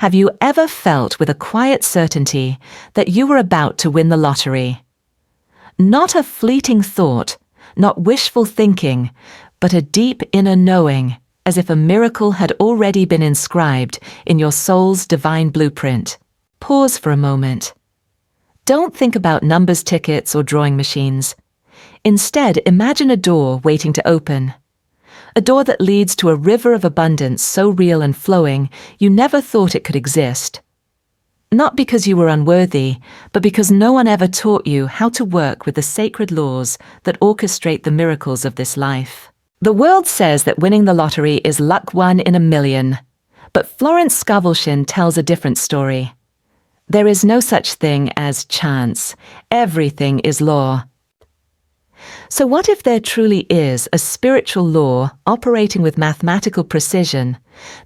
Have you ever felt with a quiet certainty that you were about to win the lottery? Not a fleeting thought, not wishful thinking, but a deep inner knowing, as if a miracle had already been inscribed in your soul's divine blueprint. Pause for a moment. Don't think about numbers, tickets, or drawing machines. Instead, imagine a door waiting to open. A door that leads to a river of abundance so real and flowing you never thought it could exist. Not because you were unworthy, but because no one ever taught you how to work with the sacred laws that orchestrate the miracles of this life. The world says that winning the lottery is luck 1 in a million, but Florence Scovel Shinn tells a different story. There is no such thing as chance. Everything is law. So what if there truly is a spiritual law operating with mathematical precision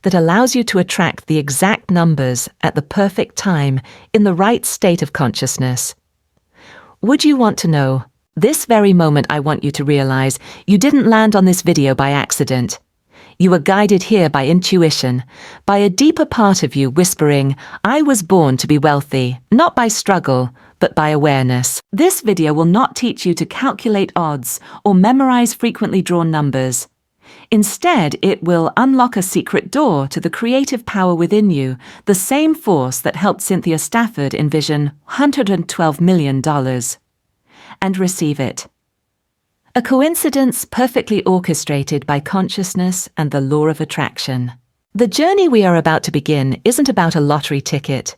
that allows you to attract the exact numbers at the perfect time in the right state of consciousness? Would you want to know? This very moment I want you to realize you didn't land on this video by accident. You were guided here by intuition, by a deeper part of you whispering, I was born to be wealthy, not by struggle, but by awareness. This video will not teach you to calculate odds or memorize frequently drawn numbers. Instead, it will unlock a secret door to the creative power within you, the same force that helped Cynthia Stafford envision $112 million. And receive it. A coincidence perfectly orchestrated by consciousness and the law of attraction. The journey we are about to begin isn't about a lottery ticket.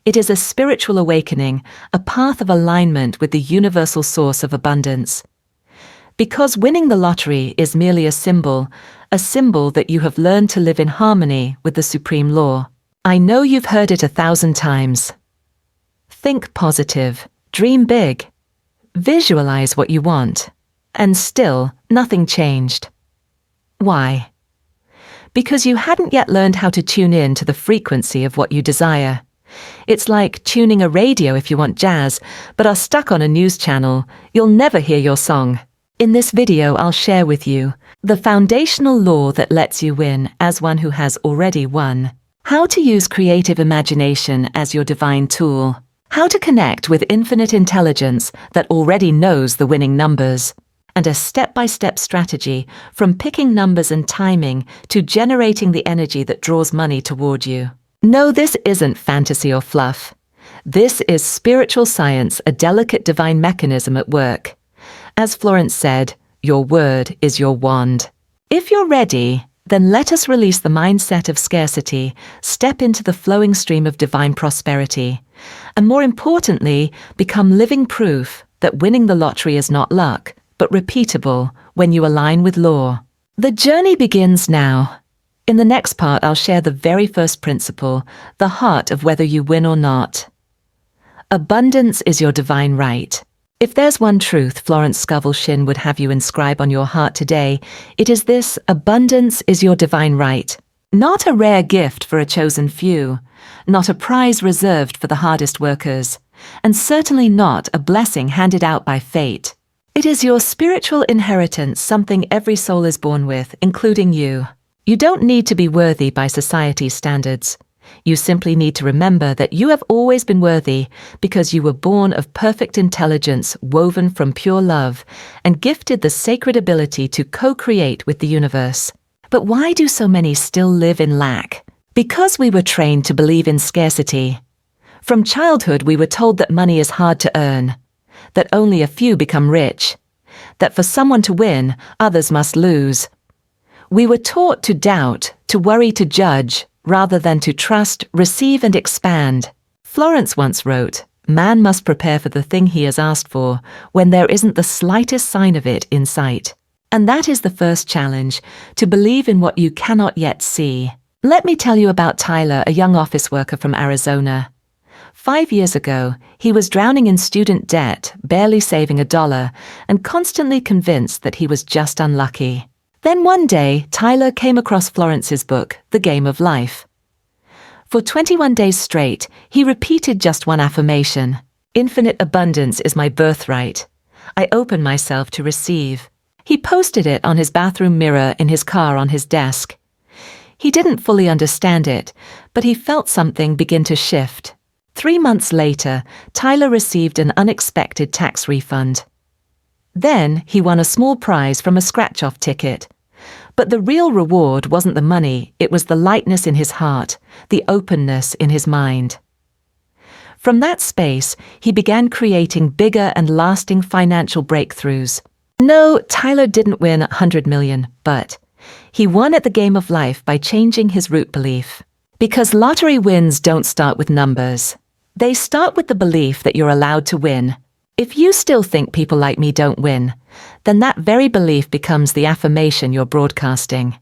It is a spiritual awakening, a path of alignment with the universal source of abundance. Because winning the lottery is merely a symbol that you have learned to live in harmony with the supreme law. I know you've heard it 1,000 times. Think positive, dream big, visualize what you want, and still nothing changed. Why? Because you hadn't yet learned how to tune in to the frequency of what you desire. It's like tuning a radio if you want jazz, but are stuck on a news channel. You'll never hear your song. In this video, I'll share with you the foundational law that lets you win as one who has already won. How to use creative imagination as your divine tool. How to connect with infinite intelligence that already knows the winning numbers. And a step-by-step strategy from picking numbers and timing to generating the energy that draws money toward you. No, this isn't fantasy or fluff. This is spiritual science, a delicate divine mechanism at work. As Florence said, your word is your wand. If you're ready, then let us release the mindset of scarcity, step into the flowing stream of divine prosperity, and more importantly, become living proof that winning the lottery is not luck, but repeatable when you align with law. The journey begins now. In the next part, I'll share the very first principle, the heart of whether you win or not. Abundance is your divine right. If there's one truth Florence Scovel Shinn would have you inscribe on your heart today, it is this: abundance is your divine right. Not a rare gift for a chosen few, not a prize reserved for the hardest workers, and certainly not a blessing handed out by fate. It is your spiritual inheritance, something every soul is born with, including you. You don't need to be worthy by society's standards. You simply need to remember that you have always been worthy because you were born of perfect intelligence woven from pure love and gifted the sacred ability to co-create with the universe. But why do so many still live in lack? Because we were trained to believe in scarcity. From childhood, we were told that money is hard to earn, that only a few become rich, that for someone to win, others must lose. We were taught to doubt, to worry, to judge, rather than to trust, receive, and expand. Florence once wrote, "Man must prepare for the thing he has asked for when there isn't the slightest sign of it in sight." And that is the first challenge, to believe in what you cannot yet see. Let me tell you about Tyler, a young office worker from Arizona. 5 years ago, he was drowning in student debt, barely saving $1, and constantly convinced that he was just unlucky. Then one day, Tyler came across Florence's book, The Game of Life. For 21 days straight, he repeated just one affirmation: "Infinite abundance is my birthright. I open myself to receive." He posted it on his bathroom mirror, in his car, on his desk. He didn't fully understand it, but he felt something begin to shift. 3 months later, Tyler received an unexpected tax refund. Then he won a small prize from a scratch-off ticket. But the real reward wasn't the money, it was the lightness in his heart, the openness in his mind. From that space, he began creating bigger and lasting financial breakthroughs. No, Tyler didn't win 100 million, but he won at the game of life by changing his root belief. Because lottery wins don't start with numbers. They start with the belief that you're allowed to win. If you still think people like me don't win, then that very belief becomes the affirmation you're broadcasting.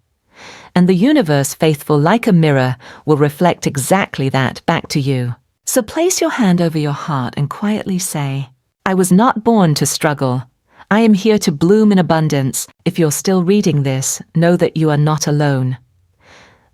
And the universe, faithful like a mirror, will reflect exactly that back to you. So place your hand over your heart and quietly say, I was not born to struggle. I am here to bloom in abundance. If you're still reading this, know that you are not alone.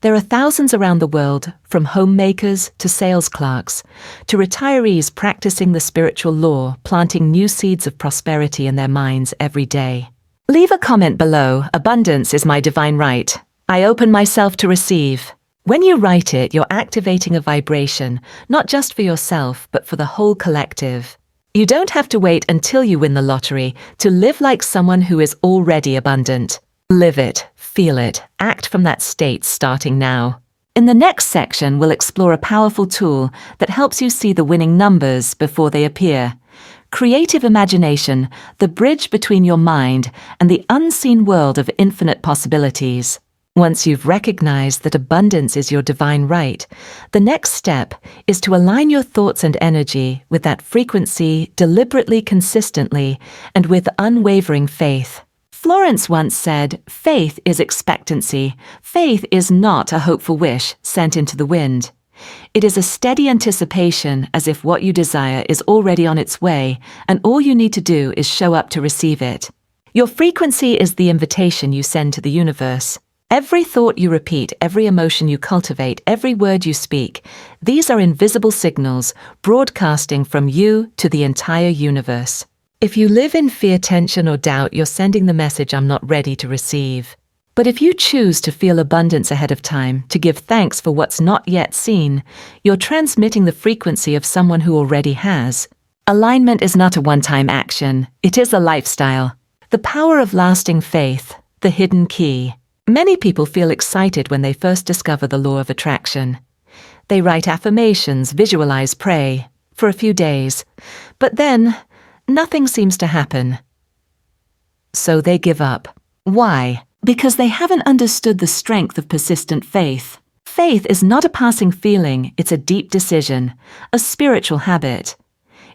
There are thousands around the world, from homemakers to sales clerks, to retirees practicing the spiritual law, planting new seeds of prosperity in their minds every day. Leave a comment below. Abundance is my divine right. I open myself to receive. When you write it, you're activating a vibration, not just for yourself, but for the whole collective. You don't have to wait until you win the lottery to live like someone who is already abundant. Live it, feel it, act from that state starting now. In the next section, we'll explore a powerful tool that helps you see the winning numbers before they appear. Creative imagination, the bridge between your mind and the unseen world of infinite possibilities. Once you've recognized that abundance is your divine right, the next step is to align your thoughts and energy with that frequency deliberately, consistently, and with unwavering faith. Florence once said, faith is expectancy. Faith is not a hopeful wish sent into the wind. It is a steady anticipation, as if what you desire is already on its way, and all you need to do is show up to receive it. Your frequency is the invitation you send to the universe. Every thought you repeat, every emotion you cultivate, every word you speak, these are invisible signals broadcasting from you to the entire universe. If you live in fear, tension, or doubt, you're sending the message, I'm not ready to receive. But if you choose to feel abundance ahead of time, to give thanks for what's not yet seen, you're transmitting the frequency of someone who already has. Alignment is not a one-time action. It is a lifestyle. The power of lasting faith, the hidden key. Many people feel excited when they first discover the law of attraction. They write affirmations, visualize, pray for a few days, but then nothing seems to happen. So they give up. Why? Because they haven't understood the strength of persistent faith. Faith is not a passing feeling, it's a deep decision, a spiritual habit.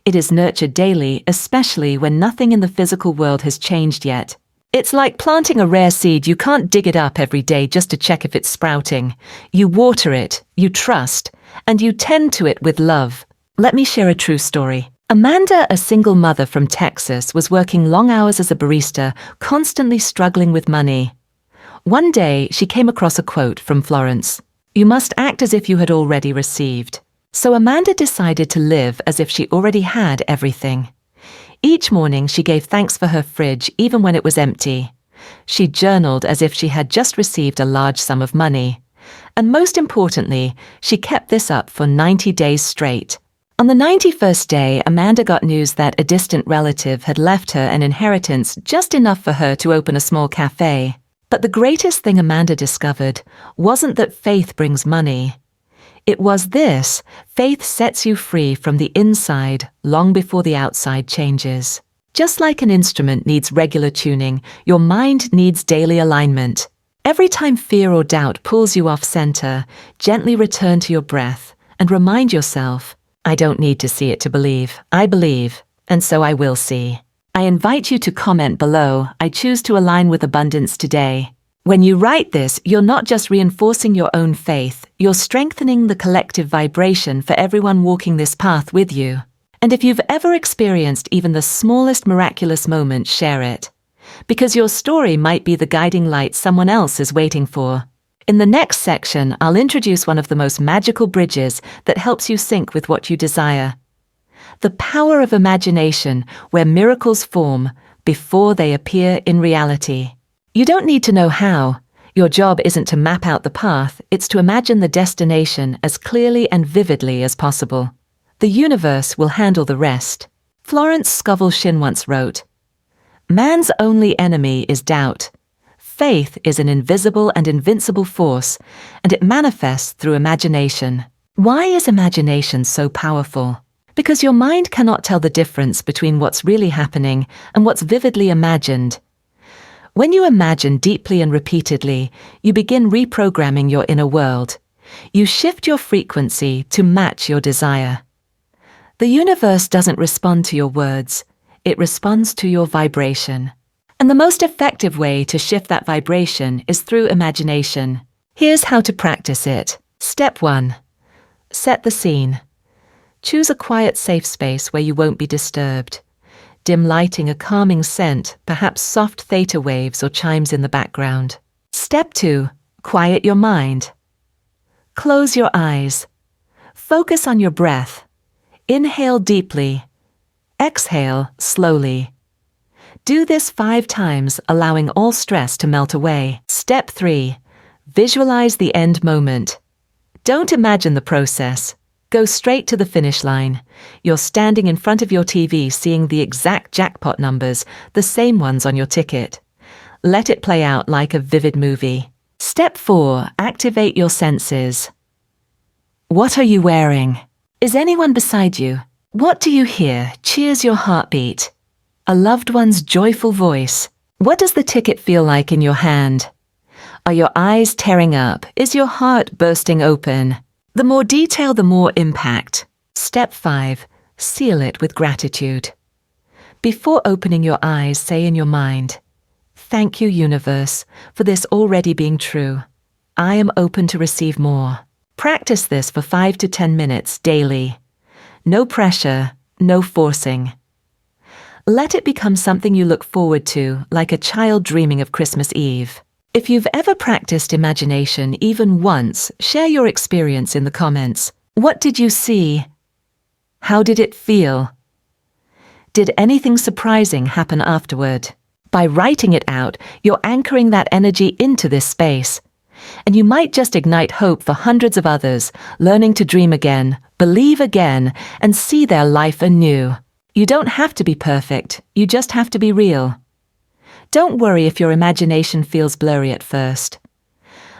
It is nurtured daily, especially when nothing in the physical world has changed yet. It's like planting a rare seed. You can't dig it up every day just to check if it's sprouting. You water it, you trust, and you tend to it with love. Let me share a true story. Amanda, a single mother from Texas, was working long hours as a barista, constantly struggling with money. One day, she came across a quote from Florence. You must act as if you had already received. So Amanda decided to live as if she already had everything. Each morning, she gave thanks for her fridge, even when it was empty. She journaled as if she had just received a large sum of money. And most importantly, she kept this up for 90 days straight. On the 91st day, Amanda got news that a distant relative had left her an inheritance just enough for her to open a small cafe. But the greatest thing Amanda discovered wasn't that faith brings money. It was this: faith sets you free from the inside long before the outside changes. Just like an instrument needs regular tuning, your mind needs daily alignment. Every time fear or doubt pulls you off center, gently return to your breath and remind yourself, I don't need to see it to believe. I believe, and so I will see. I invite you to comment below, I choose to align with abundance today. When you write this, you're not just reinforcing your own faith, you're strengthening the collective vibration for everyone walking this path with you. And if you've ever experienced even the smallest miraculous moment, share it. Because your story might be the guiding light someone else is waiting for. In the next section, I'll introduce one of the most magical bridges that helps you sync with what you desire. The power of imagination, where miracles form before they appear in reality. You don't need to know how. Your job isn't to map out the path, it's to imagine the destination as clearly and vividly as possible. The universe will handle the rest. Florence Scovel Shinn once wrote, "Man's only enemy is doubt. Faith is an invisible and invincible force, and it manifests through imagination." Why is imagination so powerful? Because your mind cannot tell the difference between what's really happening and what's vividly imagined. When you imagine deeply and repeatedly, you begin reprogramming your inner world. You shift your frequency to match your desire. The universe doesn't respond to your words, it responds to your vibration. And the most effective way to shift that vibration is through imagination. Here's how to practice it. Step 1. Set the scene. Choose a quiet, safe space where you won't be disturbed. Dim lighting, a calming scent, perhaps soft theta waves or chimes in the background. Step 2. Quiet your mind. Close your eyes. Focus on your breath. Inhale deeply. Exhale slowly. Do this 5 times, allowing all stress to melt away. Step 3. Visualize the end moment. Don't imagine the process. Go straight to the finish line. You're standing in front of your TV seeing the exact jackpot numbers, the same ones on your ticket. Let it play out like a vivid movie. Step 4. Activate your senses. What are you wearing? Is anyone beside you? What do you hear cheers your heartbeat? A loved one's joyful voice. What does the ticket feel like in your hand? Are your eyes tearing up? Is your heart bursting open? The more detail, the more impact. Step 5. Seal it with gratitude. Before opening your eyes, say in your mind, "Thank you, universe, for this already being true. I am open to receive more." Practice this for 5 to 10 minutes daily. No pressure, no forcing. Let it become something you look forward to, like a child dreaming of Christmas Eve. If you've ever practiced imagination even once, share your experience in the comments. What did you see? How did it feel? Did anything surprising happen afterward? By writing it out, you're anchoring that energy into this space. And you might just ignite hope for hundreds of others, learning to dream again, believe again, and see their life anew. You don't have to be perfect, you just have to be real. Don't worry if your imagination feels blurry at first.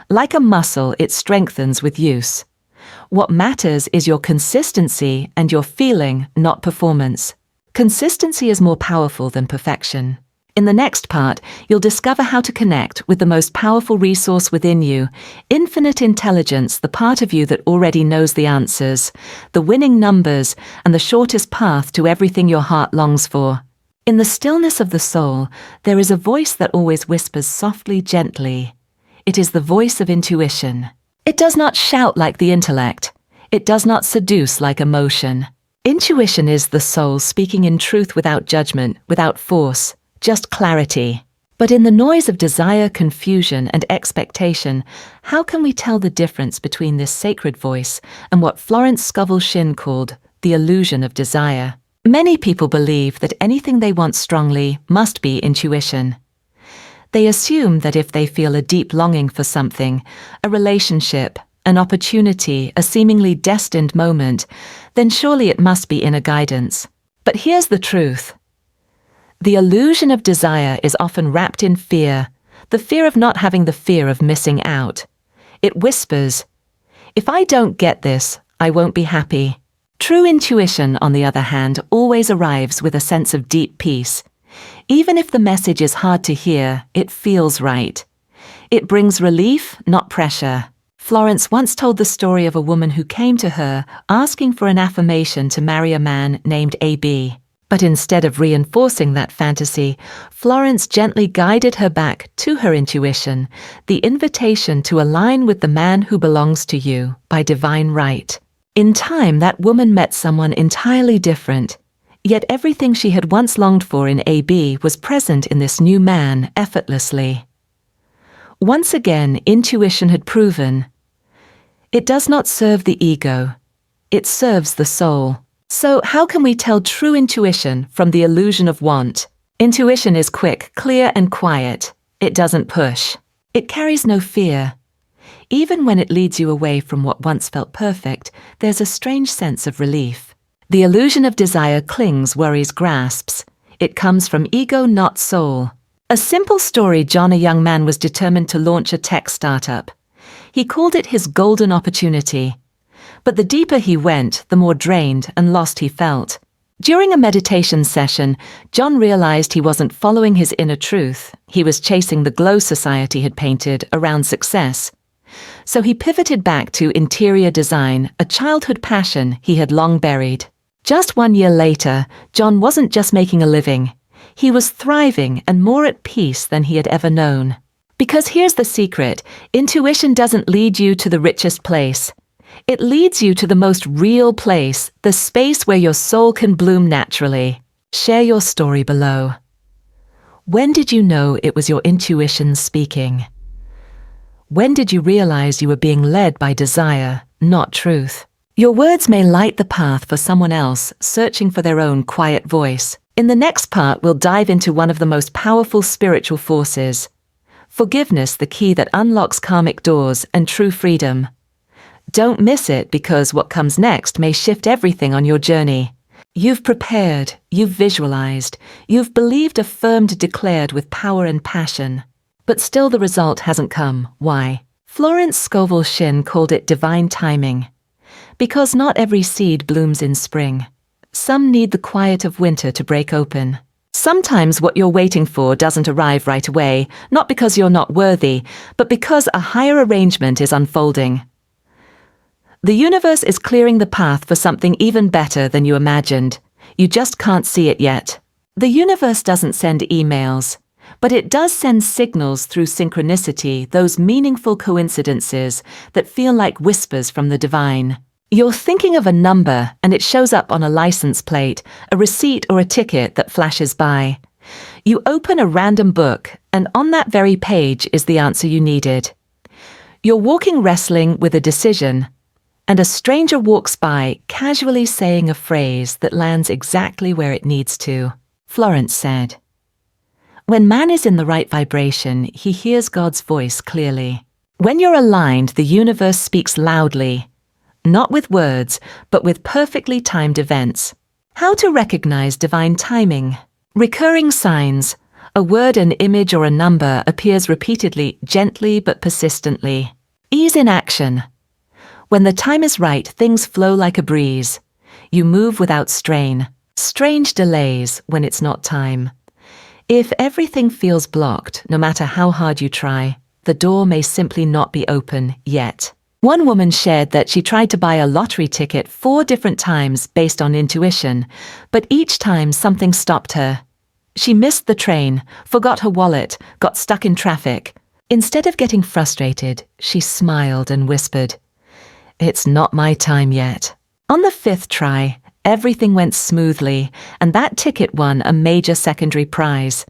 Like a muscle, it strengthens with use. What matters is your consistency and your feeling, not performance. Consistency is more powerful than perfection. In the next part, you'll discover how to connect with the most powerful resource within you, infinite intelligence, the part of you that already knows the answers, the winning numbers, and the shortest path to everything your heart longs for. In the stillness of the soul, there is a voice that always whispers softly, gently. It is the voice of intuition. It does not shout like the intellect. It does not seduce like emotion. Intuition is the soul speaking in truth without judgment, without force, just clarity. But in the noise of desire, confusion, and expectation, how can we tell the difference between this sacred voice and what Florence Scovel Shinn called the illusion of desire? Many people believe that anything they want strongly must be intuition. They assume that if they feel a deep longing for something, a relationship, an opportunity, a seemingly destined moment, then surely it must be inner guidance. But here's the truth. The illusion of desire is often wrapped in fear, the fear of not having the fear of missing out. It whispers, "If I don't get this, I won't be happy." True intuition, on the other hand, always arrives with a sense of deep peace. Even if the message is hard to hear, it feels right. It brings relief, not pressure. Florence once told the story of a woman who came to her asking for an affirmation to marry a man named AB. But instead of reinforcing that fantasy, Florence gently guided her back to her intuition, the invitation to align with the man who belongs to you by divine right. In time, that woman met someone entirely different, yet everything she had once longed for in AB was present in this new man effortlessly. Once again, intuition had proven, it does not serve the ego, it serves the soul. So how can we tell true intuition from the illusion of want? Intuition is quick, clear, and quiet. It doesn't push. It carries no fear. Even when it leads you away from what once felt perfect, there's a strange sense of relief. The illusion of desire clings, worries, grasps. It comes from ego, not soul. A simple story: John, a young man, was determined to launch a tech startup. He called it his golden opportunity. But the deeper he went, the more drained and lost he felt. During a meditation session, John realized he wasn't following his inner truth. He was chasing the glow society had painted around success. So he pivoted back to interior design, a childhood passion he had long buried. Just 1 year later, John wasn't just making a living. He was thriving and more at peace than he had ever known. Because here's the secret: intuition doesn't lead you to the richest place. It leads you to the most real place, the space where your soul can bloom naturally. Share your story below. When did you know it was your intuition speaking? When did you realize you were being led by desire, not truth? Your words may light the path for someone else searching for their own quiet voice. In the next part, we'll dive into one of the most powerful spiritual forces: forgiveness, the key that unlocks karmic doors and true freedom. Don't miss it, because what comes next may shift everything on your journey. You've prepared, you've visualized, you've believed, affirmed, declared with power and passion. But still the result hasn't come. Why? Florence Scovel Shinn called it divine timing. Because not every seed blooms in spring. Some need the quiet of winter to break open. Sometimes what you're waiting for doesn't arrive right away, not because you're not worthy, but because a higher arrangement is unfolding. The universe is clearing the path for something even better than you imagined. You just can't see it yet. The universe doesn't send emails, but it does send signals through synchronicity, those meaningful coincidences that feel like whispers from the divine. You're thinking of a number, and it shows up on a license plate, a receipt, or a ticket that flashes by. You open a random book, and on that very page is the answer you needed. You're walking, wrestling with a decision, and a stranger walks by, casually saying a phrase that lands exactly where it needs to. Florence said, "When man is in the right vibration, he hears God's voice clearly. When you're aligned, the universe speaks loudly, not with words, but with perfectly timed events." How to recognize divine timing? Recurring signs. A word, an image, or a number appears repeatedly, gently but persistently. Ease in action. When the time is right, things flow like a breeze. You move without strain. Strange delays when it's not time. If everything feels blocked, no matter how hard you try, the door may simply not be open yet. One woman shared that she tried to buy a lottery ticket 4 different times based on intuition, but each time something stopped her. She missed the train, forgot her wallet, got stuck in traffic. Instead of getting frustrated, she smiled and whispered, "It's not my time yet." On the 5th try, everything went smoothly, and that ticket won a major secondary prize.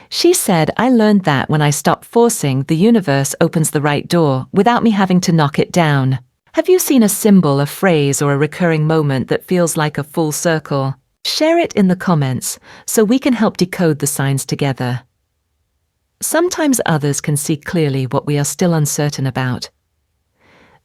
She said, "I learned that when I stop forcing, the universe opens the right door without me having to knock it down." Have you seen a symbol, a phrase, or a recurring moment that feels like a full circle? Share it in the comments so we can help decode the signs together. Sometimes others can see clearly what we are still uncertain about.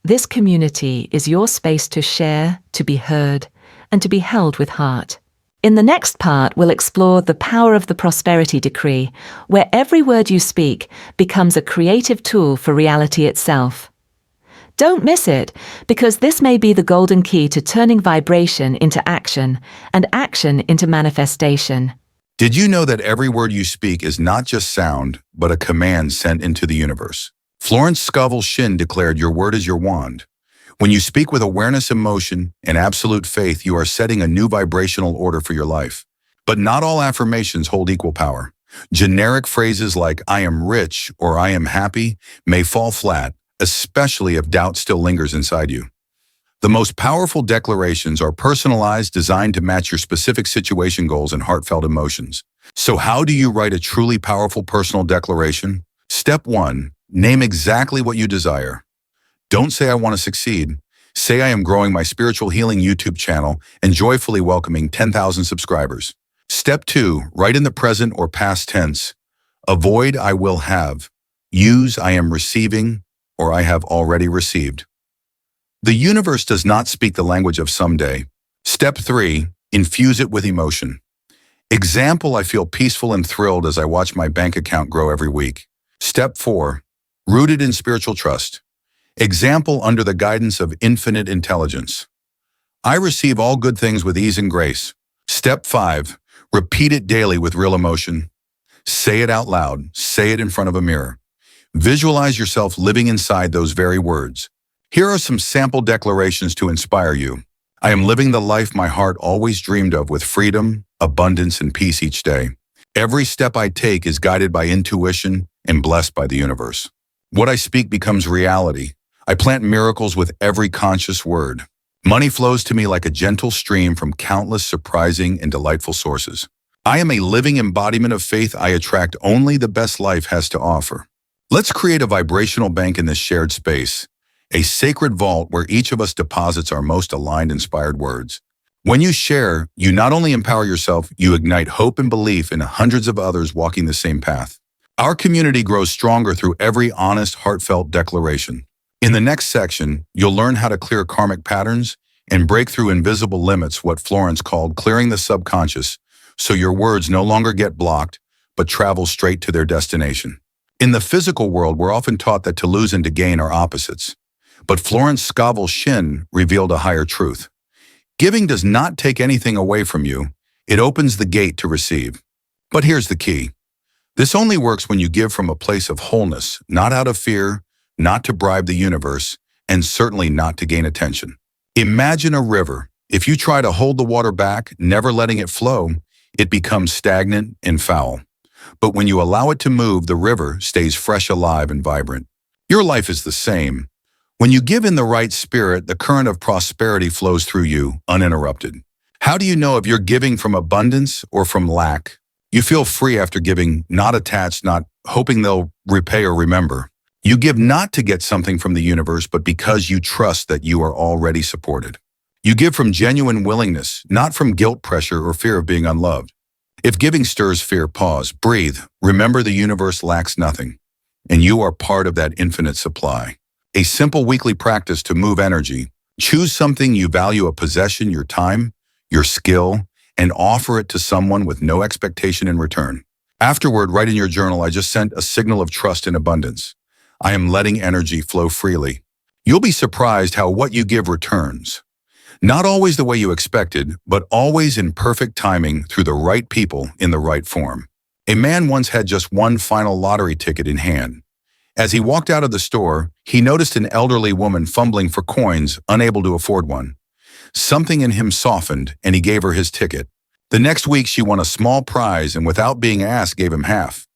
This community is your space to share, to be heard, and to be held with heart. In the next part, we'll explore the power of the prosperity decree, where every word you speak becomes a creative tool for reality itself. Don't miss it, because this may be the golden key to turning vibration into action and action into manifestation. Did you know that every word you speak is not just sound, but a command sent into the universe? Florence Scovel Shinn declared, "Your word is your wand." When you speak with awareness, emotion, and absolute faith, you are setting a new vibrational order for your life. But not all affirmations hold equal power. Generic phrases like "I am rich" or "I am happy" may fall flat, especially if doubt still lingers inside you. The most powerful declarations are personalized, designed to match your specific situation, goals, and heartfelt emotions. So how do you write a truly powerful personal declaration? Step 1. Name exactly what you desire. Don't say "I want to succeed." Say "I am growing my spiritual healing YouTube channel and joyfully welcoming 10,000 subscribers." Step 2. Write in the present or past tense. Avoid "I will have." Use I am receiving or I have already received. The universe does not speak the language of someday. Step 3. Infuse it with emotion. Example, I feel peaceful and thrilled as I watch my bank account grow every week. Step 4. Rooted in spiritual trust. Example, under the guidance of infinite intelligence. I receive all good things with ease and grace. Step 5. Repeat it daily with real emotion. Say it out loud. Say it in front of a mirror. Visualize yourself living inside those very words. Here are some sample declarations to inspire you. I am living the life my heart always dreamed of with freedom, abundance, and peace each day. Every step I take is guided by intuition and blessed by the universe. What I speak becomes reality. I plant miracles with every conscious word. Money flows to me like a gentle stream from countless surprising and delightful sources. I am a living embodiment of faith. I attract only the best life has to offer. Let's create a vibrational bank in this shared space, a sacred vault where each of us deposits our most aligned, inspired words. When you share, you not only empower yourself, you ignite hope and belief in hundreds of others walking the same path. Our community grows stronger through every honest, heartfelt declaration. In the next section, you'll learn how to clear karmic patterns and break through invisible limits, what Florence called clearing the subconscious, so your words no longer get blocked, but travel straight to their destination. In the physical world, we're often taught that to lose and to gain are opposites. But Florence Scovel Shinn revealed a higher truth. Giving does not take anything away from you. It opens the gate to receive. But here's the key. This only works when you give from a place of wholeness, not out of fear, not to bribe the universe, and certainly not to gain attention. Imagine a river. If you try to hold the water back, never letting it flow, it becomes stagnant and foul. But when you allow it to move, the river stays fresh, alive, and vibrant. Your life is the same. When you give in the right spirit, the current of prosperity flows through you, uninterrupted. How do you know if you're giving from abundance or from lack? You feel free after giving, not attached, not hoping they'll repay or remember. You give not to get something from the universe, but because you trust that you are already supported. You give from genuine willingness, not from guilt, pressure, or fear of being unloved. If giving stirs fear, pause, breathe. Remember, the universe lacks nothing, and you are part of that infinite supply. A simple weekly practice to move energy. Choose something you value, a possession, your time, your skill, and offer it to someone with no expectation in return. Afterward, write in your journal, I just sent a signal of trust and abundance. I am letting energy flow freely. You'll be surprised how what you give returns. Not always the way you expected, but always in perfect timing through the right people in the right form. A man once had just one final lottery ticket in hand. As he walked out of the store, he noticed an elderly woman fumbling for coins, unable to afford one. Something in him softened, and he gave her his ticket. The next week, she won a small prize and without being asked, gave him half.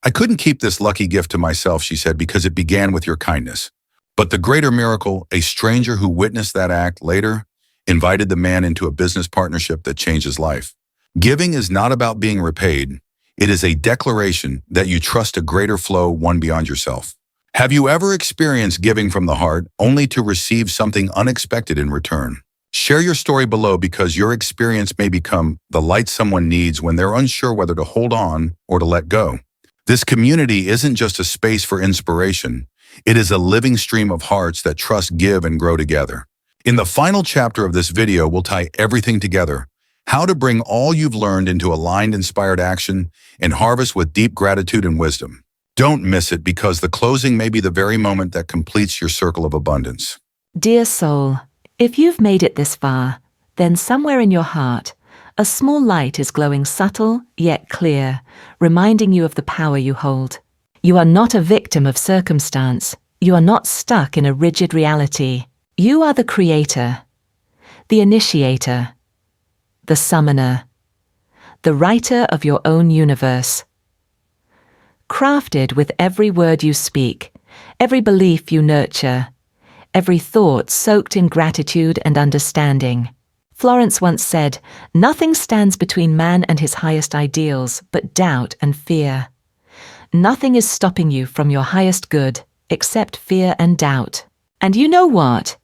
I couldn't keep this lucky gift to myself, she said, because it began with your kindness. But the greater miracle, a stranger who witnessed that act later invited the man into a business partnership that changed his life. Giving is not about being repaid. It is a declaration that you trust a greater flow, one beyond yourself. Have you ever experienced giving from the heart only to receive something unexpected in return? Share your story below, because your experience may become the light someone needs when they're unsure whether to hold on or to let go. This community isn't just a space for inspiration. It is a living stream of hearts that trust, give, and grow together. In the final chapter of this video, we'll tie everything together. How to bring all you've learned into aligned, inspired action and harvest with deep gratitude and wisdom. Don't miss it, because the closing may be the very moment that completes your circle of abundance. Dear soul, if you've made it this far, then somewhere in your heart, a small light is glowing, subtle yet clear, reminding you of the power you hold. You are not a victim of circumstance. You are not stuck in a rigid reality. You are the creator, the initiator, the summoner, the writer of your own universe. Crafted with every word you speak, every belief you nurture, every thought soaked in gratitude and understanding. Florence once said, "Nothing stands between man and his highest ideals but doubt and fear." Nothing is stopping you from your highest good except fear and doubt. And you know what?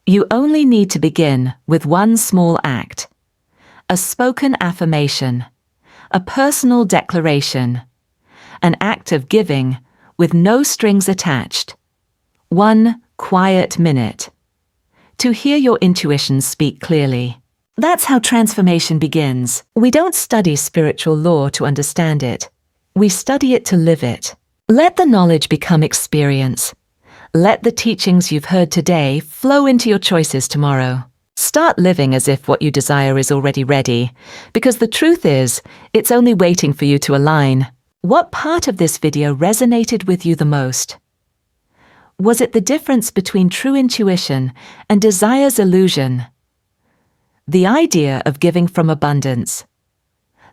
You only need to begin with one small act. A spoken affirmation, a personal declaration, an act of giving with no strings attached. 1 quiet minute. To hear your intuition speak clearly. That's how transformation begins. We don't study spiritual law to understand it. We study it to live it. Let the knowledge become experience. Let the teachings you've heard today flow into your choices tomorrow. Start living as if what you desire is already ready, because the truth is, it's only waiting for you to align. What part of this video resonated with you the most? Was it the difference between true intuition and desire's illusion? The idea of giving from abundance?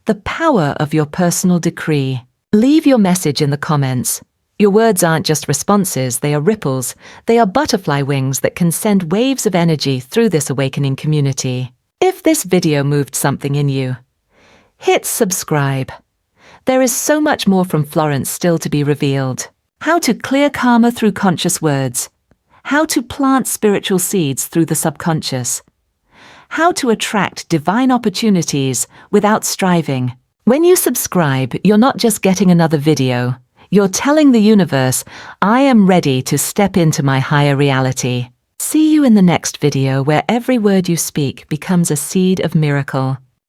The power of your personal decree? Leave your message in the comments. Your words aren't just responses, they are ripples. They are butterfly wings that can send waves of energy through this awakening community. If this video moved something in you, hit subscribe. There is so much more from Florence still to be revealed. How to clear karma through conscious words. How to plant spiritual seeds through the subconscious. How to attract divine opportunities without striving. When you subscribe, you're not just getting another video. You're telling the universe, I am ready to step into my higher reality. See you in the next video where every word you speak becomes a seed of miracle.